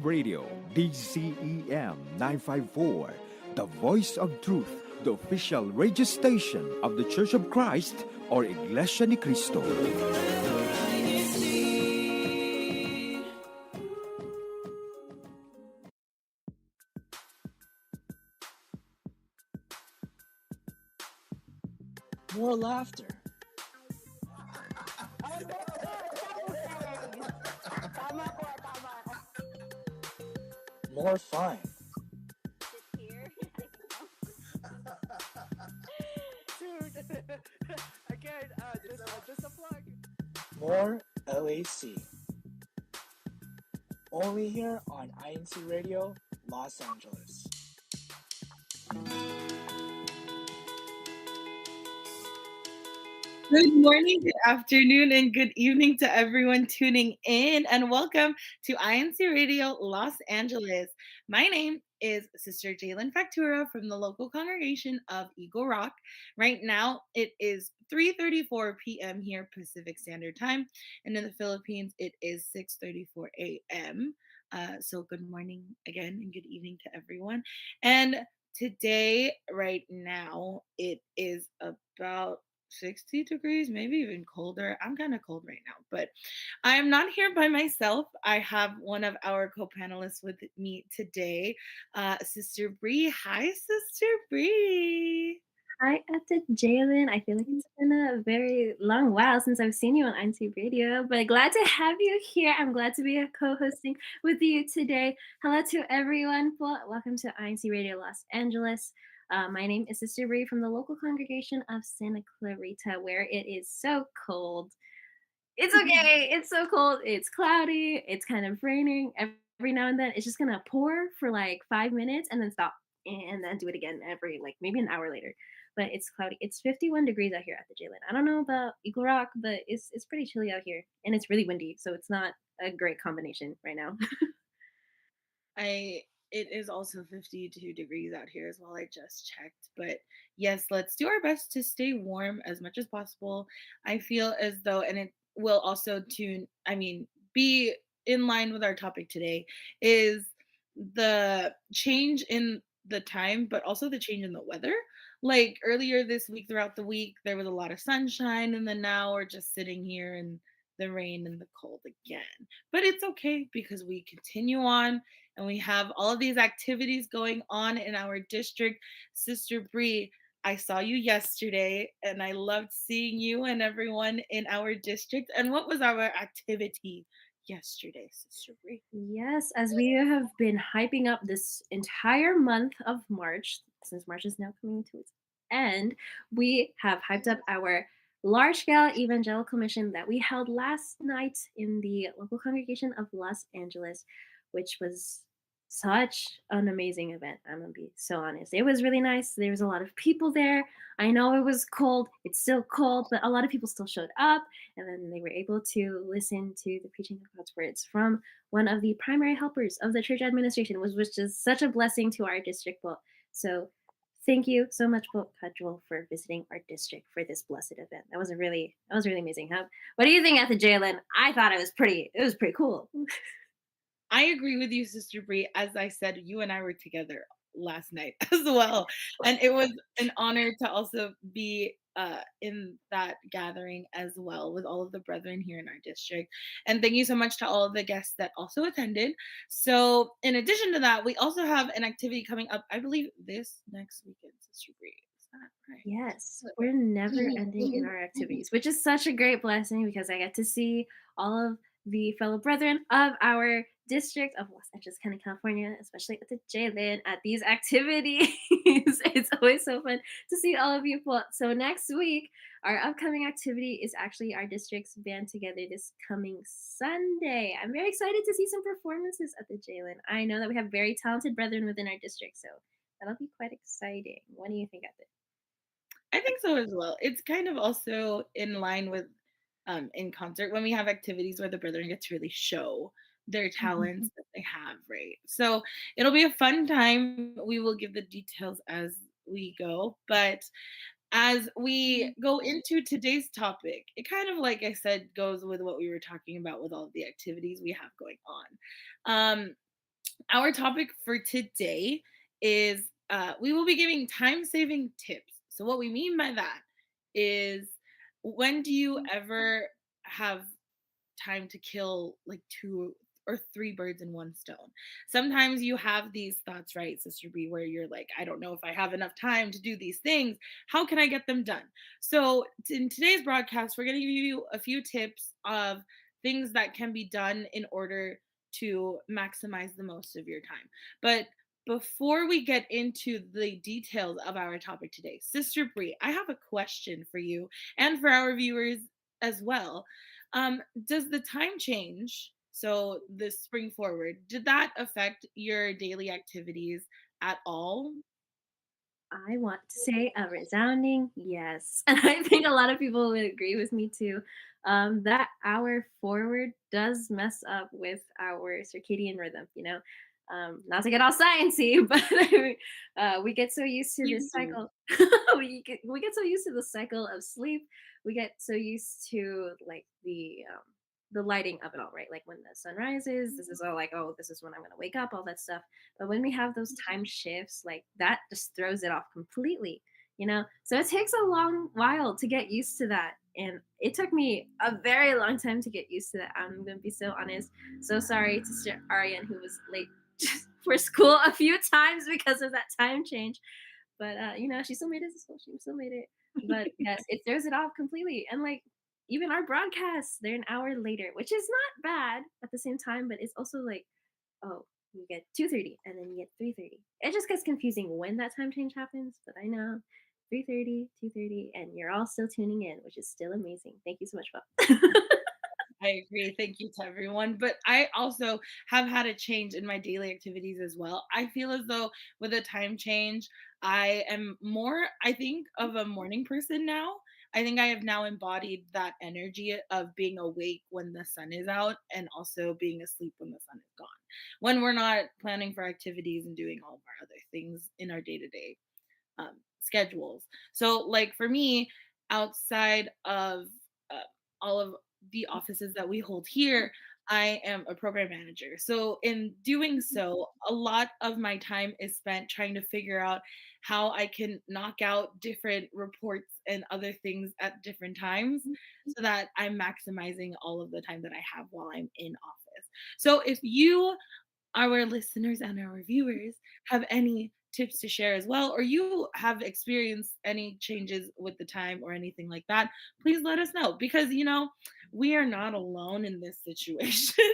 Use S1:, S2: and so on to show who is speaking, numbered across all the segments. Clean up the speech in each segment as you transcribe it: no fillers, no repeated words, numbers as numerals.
S1: Radio DCEM 954, the voice of truth, the official radio station of the Church of Christ or Iglesia ni Cristo.
S2: More laughter.
S3: Tama po, tama.
S2: More fun.
S3: Sit here.
S4: Dude, again, just a plug.
S2: More LAC. Only here on INCRadio, Los Angeles.
S5: Good morning, good afternoon, and good evening to everyone tuning in, and welcome to INCRadio Los Angeles. My name is Sister Jalen Factura from the local congregation of Eagle Rock. Right now, it is 3:34 p.m. here Pacific Standard Time, and in the Philippines, it is 6:34 a.m. So good morning again, and good evening to everyone. And today, right now, it is about 60 degrees, maybe even colder. I'm kind of cold right now, but I am not here by myself. I have one of our co-panelists with me today, Sister Bree. Hi, Sister Bree.
S6: Hi, Ate Jalen. I feel like it's been a very long while since I've seen you on INC Radio, but glad to have you here. I'm glad to be co-hosting with you today. Hello to everyone. Welcome to INC Radio Los Angeles. My name is Sister Bree from the local congregation of Santa Clarita, where it is so cold. It's okay. It's so cold. It's cloudy. It's kind of raining. Every now and then, it's just gonna pour for like 5 minutes and then stop, and then do it again every like maybe an hour later. But it's cloudy. It's 51 degrees out here at the Jalen. I don't know about Eagle Rock, but it's pretty chilly out here, and it's really windy, so it's not a great combination right now.
S5: It is also 52 degrees out here as well. I just checked. But yes, let's do our best to stay warm as much as possible. I feel as though, and it will also be in line with our topic today, is the change in the time, but also the change in the weather. Like earlier this week, throughout the week, there was a lot of sunshine, and then now we're just sitting here in the rain and the cold again. But it's okay because we continue on and we have all of these activities going on in our district. Sister Bree, I saw you yesterday and I loved seeing you and everyone in our district. And what was our activity yesterday, Sister Bree?
S6: Yes, as we have been hyping up this entire month of March, since March is now coming to its end, we have hyped up our large scale evangelical mission that we held last night in the local congregation of Los Angeles, which was such an amazing event. I'm gonna be so honest. It was really nice. There was a lot of people there. I know it was cold. It's still cold, but a lot of people still showed up, and then they were able to listen to the preaching of God's words from one of the primary helpers of the church administration, which is such a blessing to our district. So thank you so much, Pedro, for visiting our district for this blessed event. That was really amazing. What do you think, at the Jalen? I thought it was pretty cool.
S5: I agree with you, Sister Bree. As I said, you and I were together last night as well. And it was an honor to also be in that gathering as well with all of the brethren here in our district. And thank you so much to all of the guests that also attended. So, in addition to that, we also have an activity coming up, I believe, this next weekend, Sister Bree. Is that right?
S6: Yes, we're never ending in our activities, which is such a great blessing because I get to see all of the fellow brethren of our district of Los Angeles County, California, especially at the Jalen at these activities. It's always so fun to see all of you. So next week, our upcoming activity is actually our district's band together this coming Sunday. I'm very excited to see some performances at the Jalen. I know that we have very talented brethren within our district, so that'll be quite exciting. What do you think of it?
S5: I think so as well. It's kind of also in line with in concert when we have activities where the brethren get to really show their talents that they have, right? So it'll be a fun time. We will give the details as we go. But as we go into today's topic, it kind of, like I said, goes with what we were talking about with all of the activities we have going on. our topic for today is we will be giving time saving tips. So, what we mean by that is when do you ever have time to kill like two or three birds in one stone? Sometimes you have these thoughts, right, Sister B, where you're like, I don't know if I have enough time to do these things. How can I get them done? So, in today's broadcast, we're going to give you a few tips of things that can be done in order to maximize the most of your time. But before we get into the details of our topic today, Sister Bree, I have a question for you and for our viewers as well. Does the time change, so the spring forward, did that affect your daily activities at all?
S6: I want to say a resounding yes. And I think a lot of people would agree with me too. That hour forward does mess up with our circadian rhythm, you know? Not to get all sciencey, but we get so used to
S5: Please
S6: this
S5: do.
S6: cycle. We get so used to the cycle of sleep. We get so used to like the lighting of it all, right? Like when the sun rises, this is all like, oh, this is when I'm gonna wake up, all that stuff. But when we have those time shifts, like that just throws it off completely, you know? So it takes a long while to get used to that. And it took me a very long time to get used to that. I'm going to be so honest. So sorry to Sister Aryan, who was late for school a few times because of that time change. But, she still made it to school. She still made it. But yes, it throws it off completely. And like, even our broadcasts, they're an hour later, which is not bad at the same time, but it's also like, oh, you get 2:30 and then you get 3:30. It just gets confusing when that time change happens, but I know 3:30, 2:30, and you're all still tuning in, which is still amazing. Thank you so much, Bob.
S5: I agree. Thank you to everyone. But I also have had a change in my daily activities as well. I feel as though with a time change, I am more, I think, of a morning person now. I think I have now embodied that energy of being awake when the sun is out and also being asleep when the sun is gone. When we're not planning for activities and doing all of our other things in our day to day schedules. So, like for me, outside of uh, all of the offices that we hold here, I am a program manager. So, in doing so, a lot of my time is spent trying to figure out how I can knock out different reports and other things at different times so that I'm maximizing all of the time that I have while I'm in office. So, if you, our listeners and our viewers, have any tips to share as well, or you have experienced any changes with the time or anything like that, please let us know because, we are not alone in this situation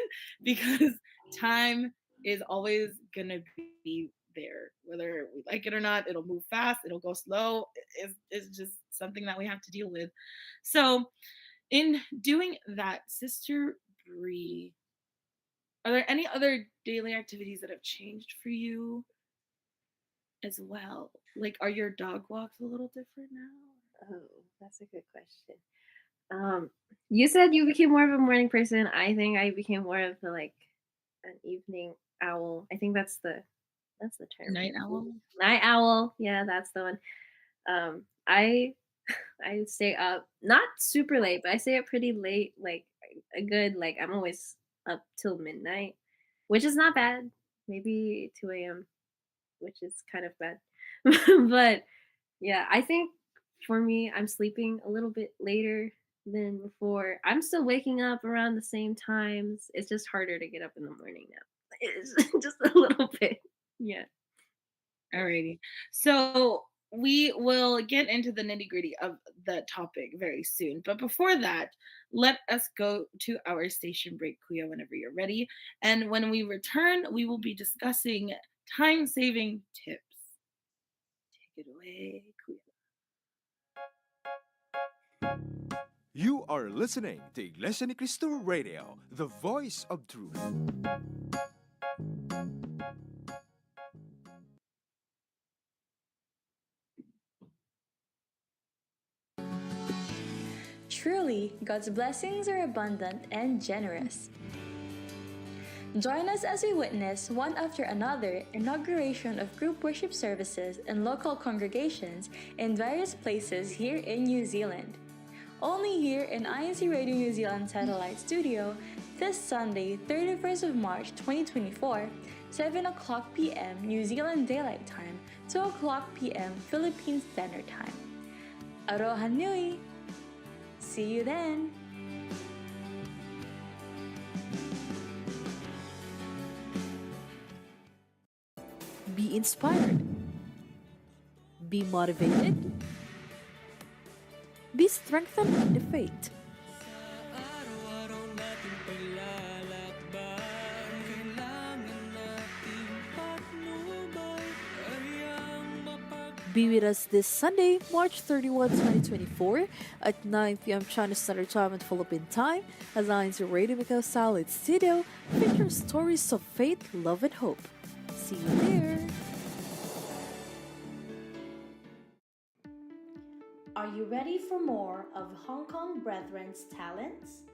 S5: because time is always going to be there. Whether we like it or not, it'll move fast, it'll go slow. It's just something that we have to deal with. So, in doing that, Sister Bree, are there any other daily activities that have changed for you as well? Like, are your dog walks a little different now?
S6: Oh, that's a good question. Um, you said you became more of a morning person. I think I became more of like an evening owl. I think that's the term.
S5: Night owl?
S6: Night owl. Yeah, that's the one. I I stay up not super late, but I stay up pretty late, like a good like I'm always up till midnight, which is not bad. Maybe 2 a.m., which is kind of bad. But yeah, I think for me, I'm sleeping a little bit later than before. I'm still waking up around the same times. It's just harder to get up in the morning now. It's just a little bit. Yeah.
S5: Alrighty. So we will get into the nitty gritty of the topic very soon. But before that, let us go to our station break, Kuya, whenever you're ready. And when we return, we will be discussing time saving tips. Take it away, Kuya.
S1: You are listening to Iglesia Ni Cristo Radio, the voice of truth.
S7: Truly, God's blessings are abundant and generous. Join us as we witness, one after another, inauguration of group worship services in local congregations in various places here in New Zealand. Only here in INCRadio New Zealand Satellite Studio, this Sunday, 31st of March 2024, 7 o'clock p.m. New Zealand Daylight Time, 2 o'clock p.m. Philippine Standard Time. Aroha Nui! See you then!
S8: Be inspired. Be motivated. Be strengthened in the faith. Be with us this Sunday, March 31, 2024 at 9 p.m. China Standard Time and Philippine Time as INCRadio Macau Satellite Studio features stories of faith, love, and hope. See you there!
S9: Are you ready for more of Hong Kong Brethren's talents?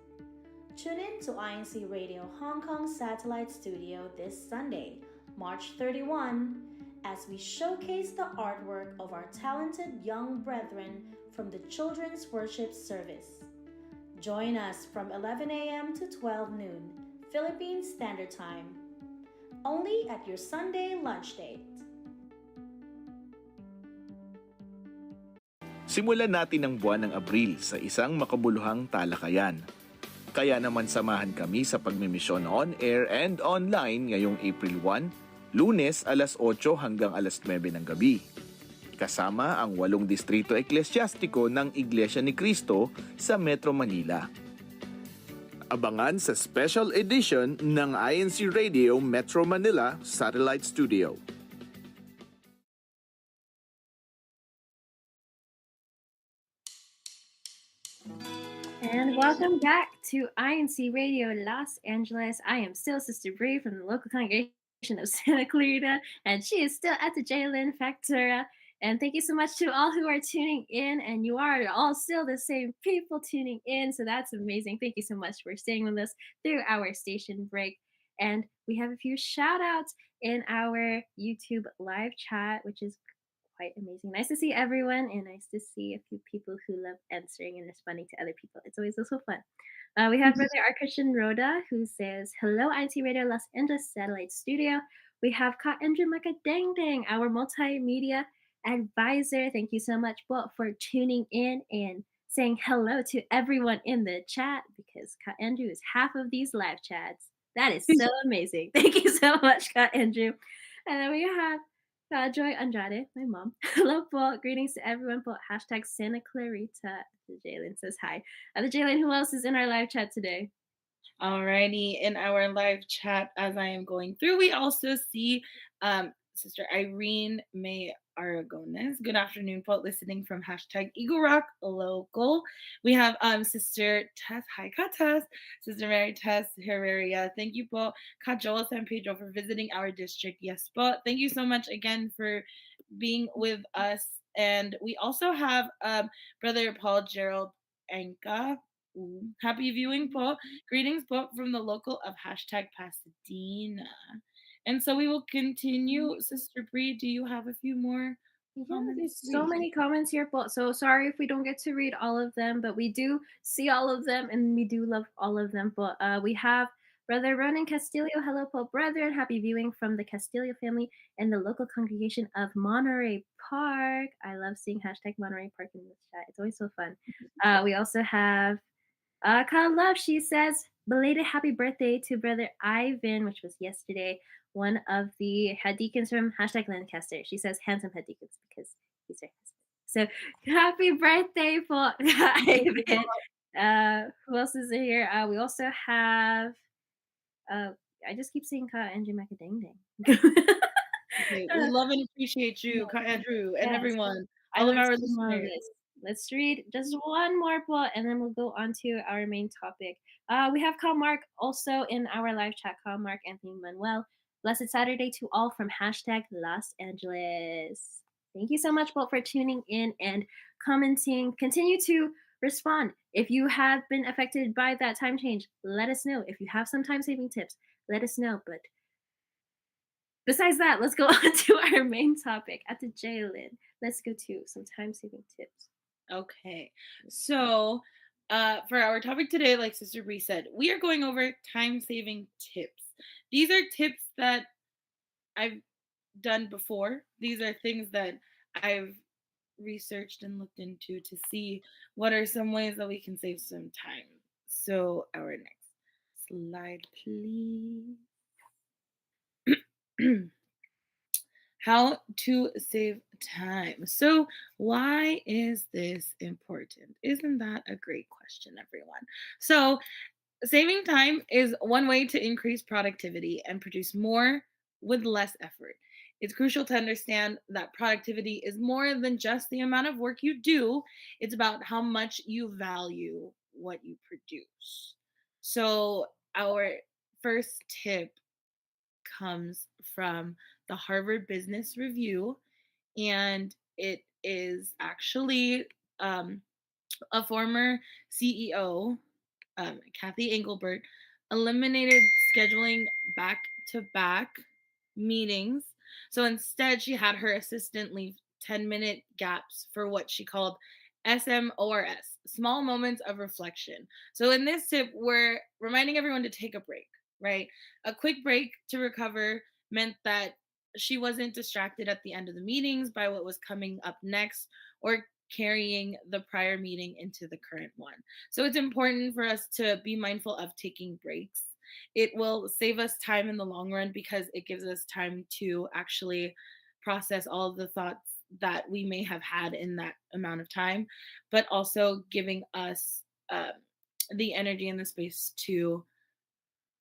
S9: Tune in to INCRadio Hong Kong Satellite Studio this Sunday, March 31, as we showcase the artwork of our talented young brethren from the Children's Worship Service. Join us from 11 a.m. to 12 noon, Philippine Standard Time, only at your Sunday lunch date.
S10: Simulan natin ang buwan ng Abril sa isang makabuluhang talakayan. Kaya naman samahan kami sa pagmimisyon on-air and online ngayong April 1, Lunes alas 8 hanggang alas 9 ng gabi. Kasama ang 8 distrito eklesyastiko ng Iglesia ni Cristo sa Metro Manila. Abangan sa special edition ng INCRadio Metro Manila Satellite Studio.
S6: And welcome back to INCRadio Los Angeles. I am still Sister Bree from the local congregation of Santa Clarita, and she is still at the Jalen Factura. And thank you so much to all who are tuning in, and you are all still the same people tuning in, so that's amazing. Thank you so much for staying with us through our station break. And we have a few shout outs in our YouTube live chat, which is quite amazing. Nice to see everyone, and nice to see a few people who love answering and responding to other people. It's always so fun. We have Brother R. Christian Rhoda, who says, "Hello, INCRadio Los Angeles Satellite Studio." We have Ka Andrew Makadengdeng, our multimedia advisor. Thank you so much, Bo, for tuning in and saying hello to everyone in the chat, because Ka Andrew is half of these live chats. That is so amazing. Thank you so much, Ka Andrew. And then we have Joy Andrade, my mom. Hello po. Greetings to everyone po. Hashtag Santa Clarita. The Jalen says hi. The Jalen, who else is in our live chat today?
S5: Alrighty, in our live chat, as I am going through, we also see Sister Irene May Aragones. Good afternoon, po, listening from hashtag Eagle Rock Local. We have Sister Tess. Hi, Ka Tess. Sister Mary Tess Herrera. Thank you, po. Ka Joel San Pedro, for visiting our district. Yes, po. Thank you so much again for being with us. And we also have Brother Paul Gerald Anka. Ooh, happy viewing, po. Greetings, po, from the local of hashtag Pasadena. And so we will continue. Sister Bree, do you have a few more comments?
S6: There's so many comments here, po. So sorry if we don't get to read all of them, but we do see all of them, and we do love all of them. But we have Brother Ronan Castillo. Hello, po, brethren. Happy viewing from the Castillo family and the local congregation of Monterey Park. I love seeing hashtag Monterey Park in this chat. It's always so fun. We also have Kyle Love. She says, belated happy birthday to Brother Ivan, which was yesterday. One of the head deacons from hashtag Lancaster. She says handsome head deacons because he's her husband. So happy birthday for Ivan. Who else is here? We also have I just keep saying Ka Andrew Makadengdeng.
S5: Okay, we love and appreciate you, Ka Andrew, and everyone. All of our listeners.
S6: Let's read just one more plot, and then we'll go on to our main topic. We have Carl Mark also in our live chat. Carl Mark, Anthony Manuel. Blessed Saturday to all from hashtag Los Angeles. Thank you so much, Bolt, for tuning in and commenting. Continue to respond. If you have been affected by that time change, let us know. If you have some time-saving tips, let us know. But besides that, let's go on to our main topic at the Jalen. Let's go to some time-saving tips.
S5: Okay. So for our topic today, like Sister Bree said, we are going over time-saving tips. These are tips that I've done before. These are things that I've researched and looked into to see what are some ways that we can save some time. So, our next slide, please. How to save time. So, why is this important? Isn't that a great question, everyone? So, saving time is one way to increase productivity and produce more with less effort. It's crucial to understand that productivity is more than just the amount of work you do, it's about how much you value what you produce. So, our first tip comes from the Harvard Business Review, and it is actually a former CEO, Kathy Engelbert, eliminated scheduling back to back meetings. So instead, she had her assistant leave 10-minute gaps for what she called SMORS, small moments of reflection. So in this tip, we're reminding everyone to take a break, right? A quick break to recover meant that she wasn't distracted at the end of the meetings by what was coming up next or carrying the prior meeting into the current one. So it's important for us to be mindful of taking breaks. It will save us time in the long run because it gives us time to actually process all of the thoughts that we may have had in that amount of time, but also giving us the energy and the space to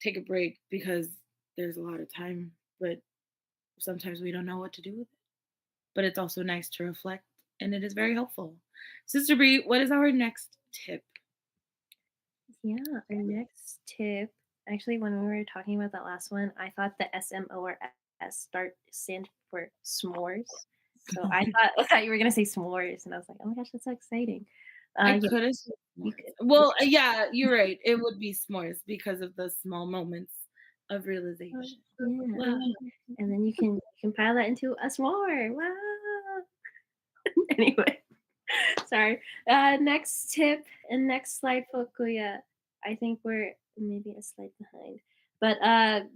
S5: take a break because there's a lot of time, but sometimes we don't know what to do with it. But it's also nice to reflect, and it is very helpful. Sister Bree, what is our next tip?
S6: Yeah, our next tip. Actually, when we were talking about that last one, I thought the SMORS stand for s'mores. So I thought you were gonna say s'mores, and I was like, oh my gosh, that's so exciting.
S5: I
S6: Yeah,
S5: could have said
S6: you
S5: s'mores.
S6: could.
S5: Well, yeah, you're right. It would be s'mores because of the small moments of realization.
S6: Yeah,
S5: Wow.
S6: and then you can pile that into a s'more. Wow. Anyway, sorry. Next tip and next slide, Fukuya. I think we're maybe a slide behind, but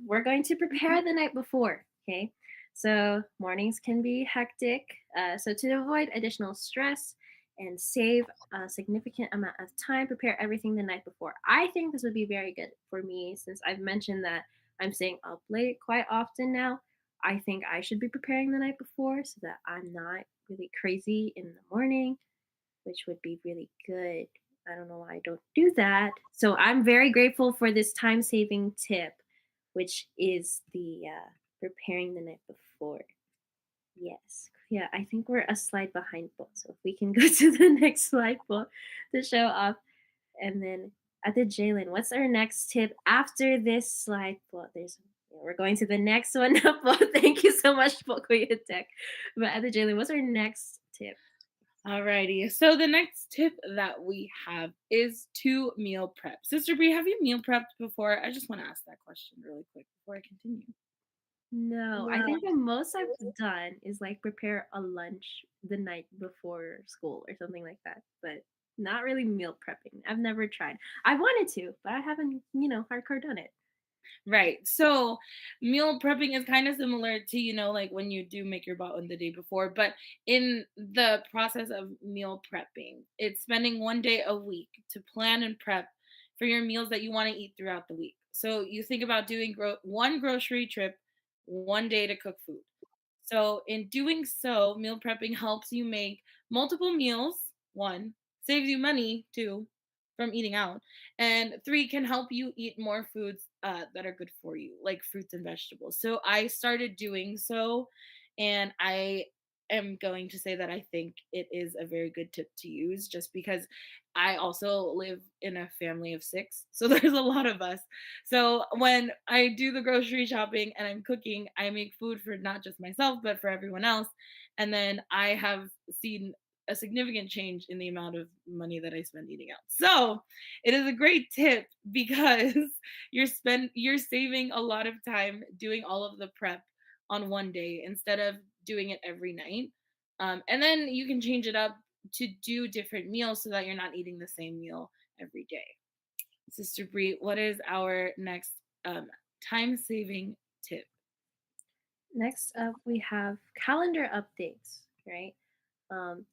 S6: we're going to prepare the night before. Okay, so mornings can be hectic. So to avoid additional stress and save a significant amount of time, prepare everything the night before. I think this would be very good for me since I've mentioned that I'm staying up late quite often now. I think I should be preparing the night before so that I'm not really crazy in the morning, which would be really good. I don't know why I don't do that. So I'm very grateful for this time saving tip, which is the preparing the night before. Yes. Yeah, I think we're a slide behind both. So if we can go to the next slide book to show off. And then at the Jalen, what's our next tip after this slide? Well, we're going to the next one. Well, thank you so much, Pokoya Tech. But at the Jalen, what's our next tip?
S5: Alrighty. So the next tip that we have is to meal prep. Sister Bree, have you meal prepped before? I just want to ask that question really quick before I continue.
S6: No, I think the most I've done is like prepare a lunch the night before school or something like that, but not really meal prepping. I've never tried. I wanted to, but I haven't, hardcore done it.
S5: Right. So meal prepping is kind of similar to, like when you do make your bottle the day before, but in the process of meal prepping, it's spending one day a week to plan and prep for your meals that you want to eat throughout the week. So you think about doing one grocery trip, one day to cook food. So, in doing so, meal prepping helps you make multiple meals. One, saves you money. Two, from eating out. And three, can help you eat more foods that are good for you, like fruits and vegetables. So, I started doing so, and I am going to say that I think it is a very good tip to use just because I also live in a family of six. So, there's a lot of us. So when I do the grocery shopping and I'm cooking, I make food for not just myself, but for everyone else. And then I have seen a significant change in the amount of money that I spend eating out. So it is a great tip because you're saving a lot of time doing all of the prep on one day instead of doing it every night. And then you can change it up to do different meals so that you're not eating the same meal every day. Sister Bree, what is our next time saving tip?
S6: Next up, we have calendar updates, right? Um,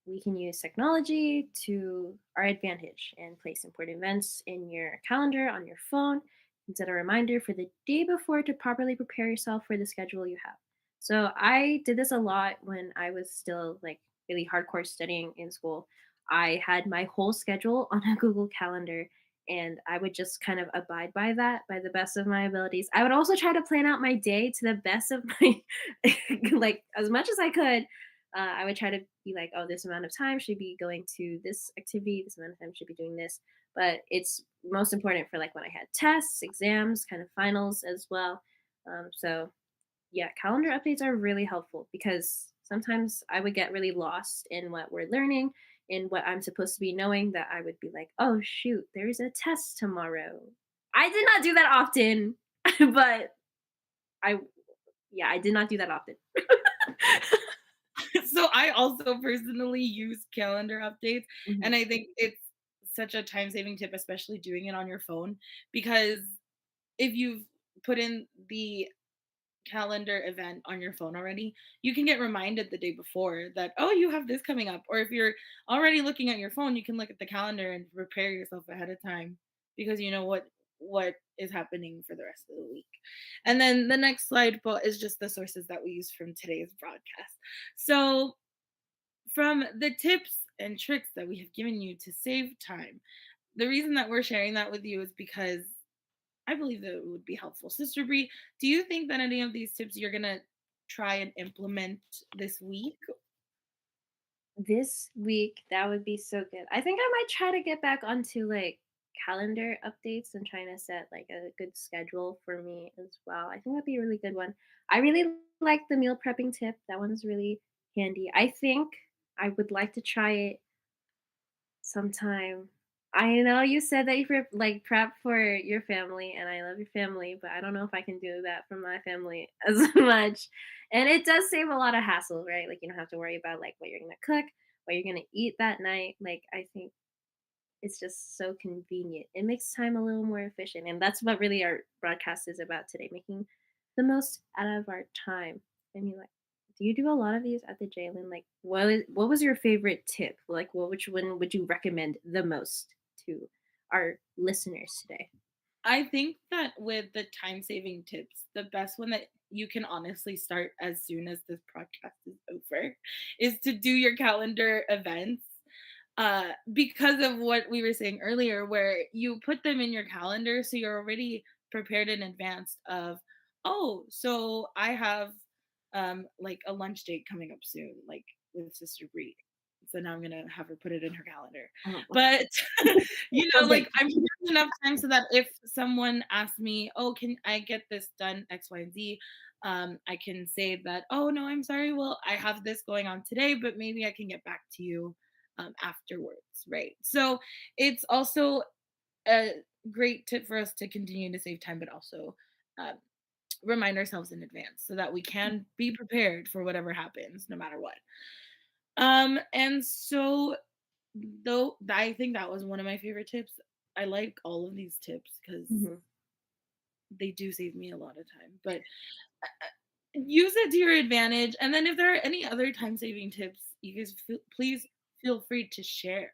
S6: we can use technology to our advantage and place important events in your calendar on your phone and set a reminder for the day before to properly prepare yourself for the schedule you have. So I did this a lot when I was still like really hardcore studying in school. I had my whole schedule on a Google Calendar and I would just kind of abide by that by the best of my abilities. I would also try to plan out my day to the best of my like as much as I could. I would try to be like, oh, this amount of time should be going to this activity, this amount of time should be doing this. But it's most important for like when I had tests, exams, kind of finals as well. So yeah, calendar updates are really helpful because sometimes I would get really lost in what we're learning, in what I'm supposed to be knowing, that I would be like, oh shoot, there's a test tomorrow. I did not do that often, but I yeah, I did not do that often.
S5: So I also personally use calendar updates,
S6: Mhm.
S5: and I think it's such a time saving tip, especially doing it on your phone, because if you've put in the calendar event on your phone already, you can get reminded the day before that, oh, you have this coming up. Or if you're already looking at your phone, you can look at the calendar and prepare yourself ahead of time because you know what is happening for the rest of the week. And then the next slide is just the sources that we use from today's broadcast. So from the tips and tricks that we have given you to save time, the reason that we're sharing that with you is because I believe that it would be helpful. Sister Bree, do you think that any of these tips you're gonna try and implement this week?
S6: This week, that would be so good. I think I might try to get back onto like calendar updates and trying to set like a good schedule for me as well. I think that'd be a really good one. I really like the meal prepping tip. That one's really handy. I think I would like to try it sometime. I know you said that you like prep for your family, and I love your family, but I don't know if I can do that for my family as much. And it does save a lot of hassle, right? Like you don't have to worry about like what you're gonna cook, what you're gonna eat that night. Like I think it's just so convenient. It makes time a little more efficient, and that's what really our broadcast is about today: making the most out of our time. I mean, like, do you do a lot of these at the Jalen? Like, what was your favorite tip? Like, which one would you recommend the most to our listeners today?
S5: I think that with the time saving tips, the best one that you can honestly start as soon as this podcast is over is to do your calendar events, because of what we were saying earlier, where you put them in your calendar so you're already prepared in advance of, oh, so I have like a lunch date coming up soon, like with Sister Bree. So now I'm gonna have her put it in her calendar.
S6: Oh,
S5: But
S6: okay.
S5: like I'm giving enough time so that if someone asks me, oh, can I get this done, X, Y, and Z, I can say that, oh no, I'm sorry. Well, I have this going on today, but maybe I can get back to you afterwards, right? So it's also a great tip for us to continue to save time, but also um, remind ourselves in advance so that we can be prepared for whatever happens, no matter what. And so though I think that was one of my favorite tips. I like all of these tips because
S6: Mhm.
S5: they do save me a lot of time. But use it to your advantage. And then if there are any other time saving tips, you guys please feel free to share.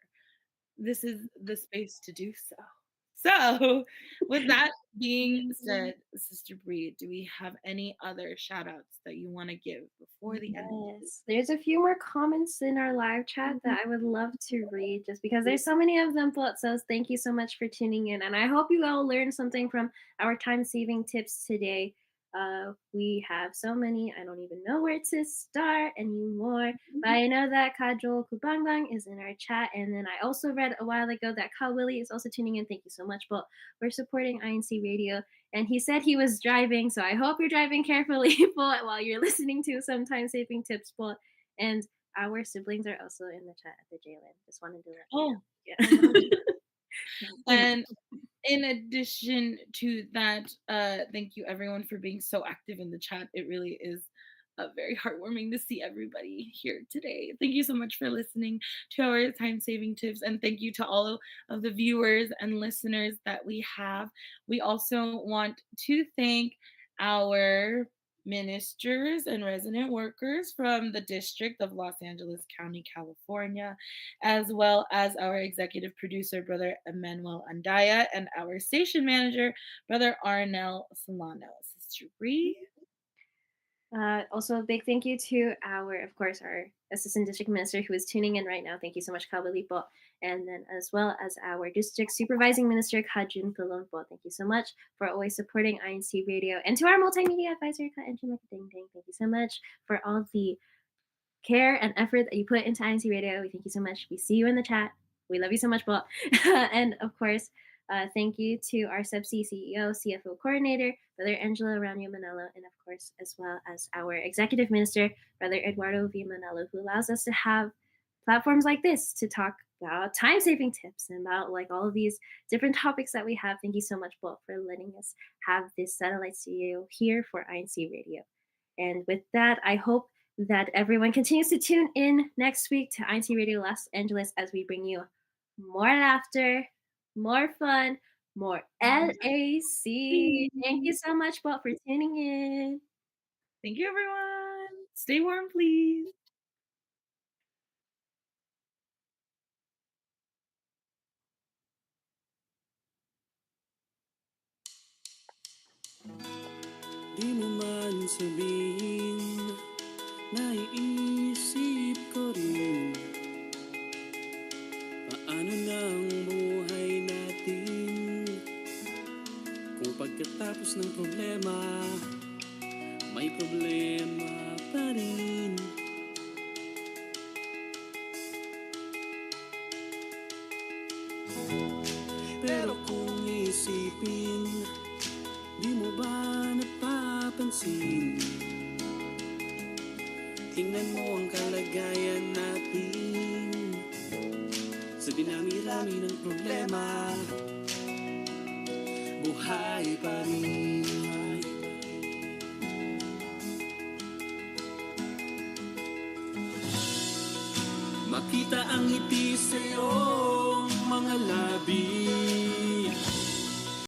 S5: This is the space to do so. So, with that being said, Sister Bree, do we have any other shout outs that you want to give before the end of the
S6: Yes, there's a few more comments in our live chat that I would love to read just because there's so many of them. But so thank you so much for tuning in. And I hope you all learned something from our time saving tips today. We have so many, I don't even know where to start anymore. But I know that Kajol Kubangbang is in our chat. And then I also read a while ago that Ka Willie is also tuning in. Thank you so much. But we're supporting INC Radio. And he said he was driving, so I hope you're driving carefully while you're listening to some time saving tips. And our siblings are also in the chat at the Jalen. Just wanted to let you know.
S5: Oh,
S6: Yeah.
S5: and in addition to that, thank you everyone for being so active in the chat. It really is very heartwarming to see everybody here today. Thank you so much for listening to our time saving tips. And thank you to all of the viewers and listeners that we have. We also want to thank our ministers and resident workers from the District of Los Angeles County, California, as well as our executive producer, Brother Emmanuel Andaya, and our station manager, Brother Arnel Solano. Sister Bree?
S6: Also, a big thank you to of course, our assistant district minister who is tuning in right now. Thank you so much, Kabalipo. And then as well as our district supervising minister, Kajun Colombo. Thank you so much for always supporting INC Radio. And to our multimedia advisor, Ka Angela Ding Ding. Thank you so much for all the care and effort that you put into INC Radio. We thank you so much. We see you in the chat. We love you so much, Bo. And of course, thank you to our Subsea CEO, CFO coordinator, Brother Angelo Ranyo Manalo, and of course, as well as our executive minister, Brother Eduardo V. Manalo, who allows us to have platforms like this to talk about time-saving tips and about like all of these different topics that we have. Thank you so much, Bo, for letting us have this satellite studio here for INC Radio. And with that, I hope that everyone continues to tune in next week to INC Radio Los Angeles as we bring you more laughter, more fun, more LAC. Thank you so much, Bob, for tuning in.
S5: Thank you, everyone. Stay warm, please.
S11: Di mo man sabihin, naiisip ko rin, paano na ang buhay natin kung pagkatapos ng problema, may problema pa rin. Pero kung isipin, di mo ba napapansin? Tingnan mo ang kalagayan natin sa dinami-rami ng problema, buhay pa rin. Makita ang ngiti sa iyong mga labi,